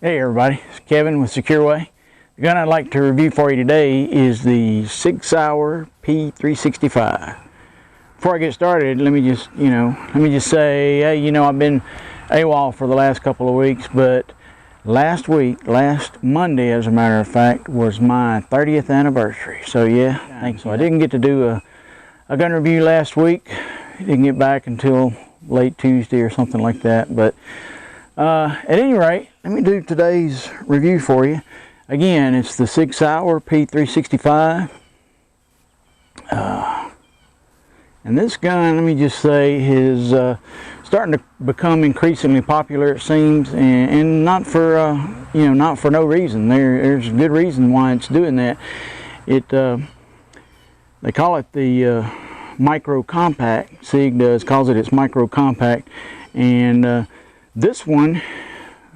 Hey everybody, it's Kevin with SecureWay. The gun I'd like to review for you today is the Sig Sauer P365. Before I get started, let me just say, hey, I've been AWOL for the last couple of weeks, but last Monday, as a matter of fact, was my 30th anniversary. So yeah, thanks. So I didn't get to do a gun review last week. I didn't get back until late Tuesday or something like that, but at any rate, let me do today's review for you. Again, it's the Sig Sauer P365. And this gun, let me just say, is starting to become increasingly popular, it seems, and not for not for no reason. There's a good reason why it's doing that. They call it the micro compact. Sig calls it its micro compact, and this one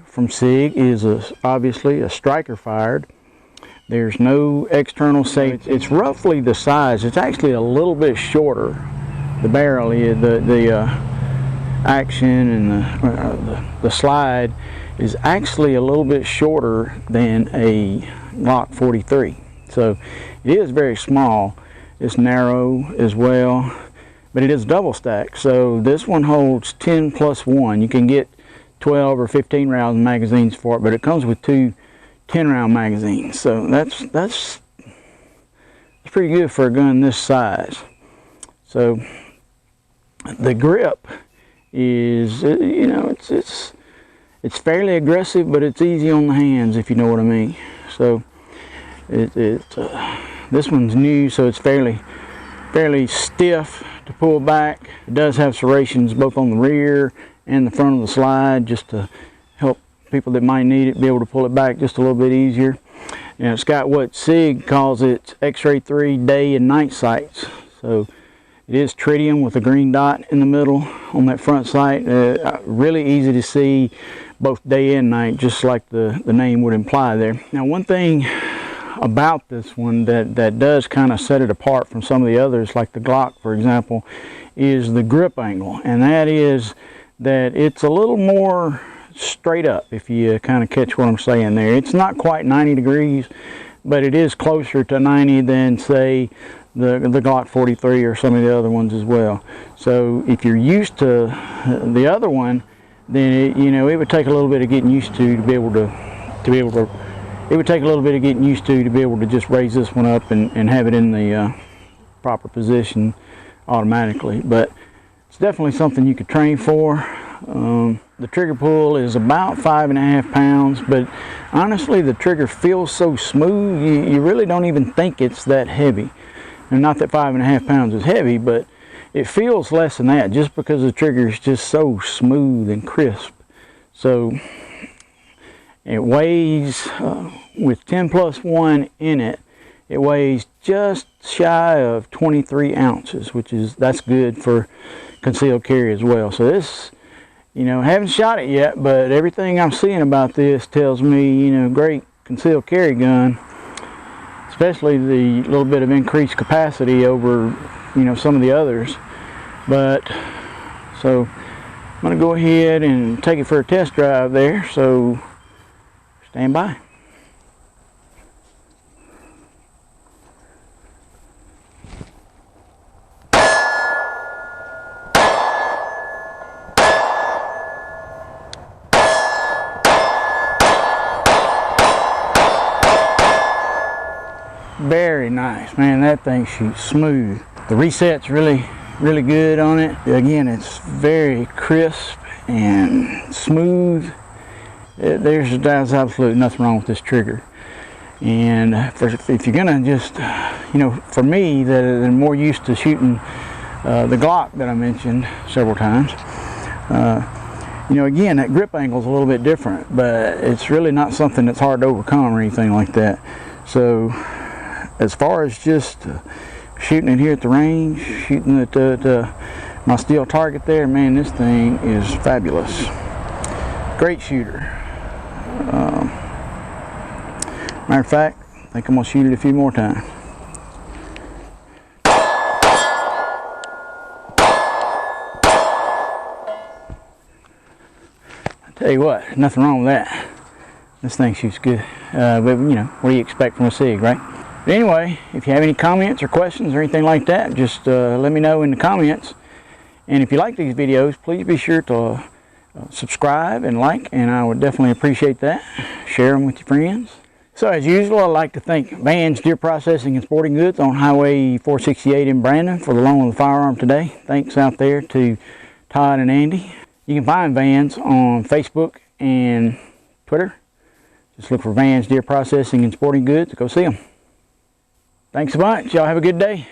from Sig is obviously a striker fired. There's no external safety. It's roughly the size. It's actually a little bit shorter. The barrel, the action and the slide is actually a little bit shorter than a Glock 43. So it is very small. It's narrow as well, but it is double stacked. So this one holds 10 plus 1. You can get 12 or 15 round magazines for it, but it comes with two 10-round magazines. So that's pretty good for a gun this size. So the grip is, it's fairly aggressive, but it's easy on the hands, if you know what I mean. So this one's new, so it's fairly stiff to pull back. It does have serrations both on the rear and the front of the slide, just to help people that might need it be able to pull it back just a little bit easier. And it's got what Sig calls its X-ray 3 day and night sights. So it is tritium with a green dot in the middle on that front sight. Really easy to see both day and night, just like the name would imply there. Now, one thing about this one that does kind of set it apart from some of the others, like the Glock, for example, is the grip angle. And that is that it's a little more straight up, if you kind of catch what I'm saying there. It's not quite 90 degrees, but it is closer to 90 than, say, the Glock 43 or some of the other ones as well. So if you're used to the other one, then it would take a little bit of getting used to be able to it would take a little bit of getting used to be able to just raise this one up and have it in the proper position automatically. But it's definitely something you could train for. The trigger pull is about 5.5 pounds, but honestly the trigger feels so smooth you really don't even think it's that heavy. And not that 5.5 pounds is heavy, but it feels less than that just because the trigger is just so smooth and crisp. So it weighs, with 10 plus 1 in it, it weighs just shy of 23 ounces, that's good for concealed carry as well. So this, haven't shot it yet, but everything I'm seeing about this tells me, great concealed carry gun, especially the little bit of increased capacity over, some of the others. But so I'm going to go ahead and take it for a test drive there, so stand by. Very nice, man. That thing shoots smooth. The reset's really good on it. Again, it's very crisp and smooth. There's absolutely nothing wrong with this trigger. And if you're gonna just, for me that am more used to shooting the Glock that I mentioned several times, again, that grip angle is a little bit different, but it's really not something that's hard to overcome or anything like that. So as far as just shooting it here at the range, shooting at my steel target there, man, this thing is fabulous. Great shooter. Matter of fact, I think I'm going to shoot it a few more times. I tell you what, nothing wrong with that. This thing shoots good. But you know, what do you expect from a Sig, right? But anyway, if you have any comments or questions or anything like that, just let me know in the comments. And if you like these videos, please be sure to subscribe and like, and I would definitely appreciate that. Share them with your friends. So as usual, I'd like to thank Van's Deer Processing and Sporting Goods on Highway 468 in Brandon for the loan of the firearm today. Thanks out there to Todd and Andy. You can find Vans on Facebook and Twitter. Just look for Van's Deer Processing and Sporting Goods. Go see them. Thanks so much. Y'all have a good day.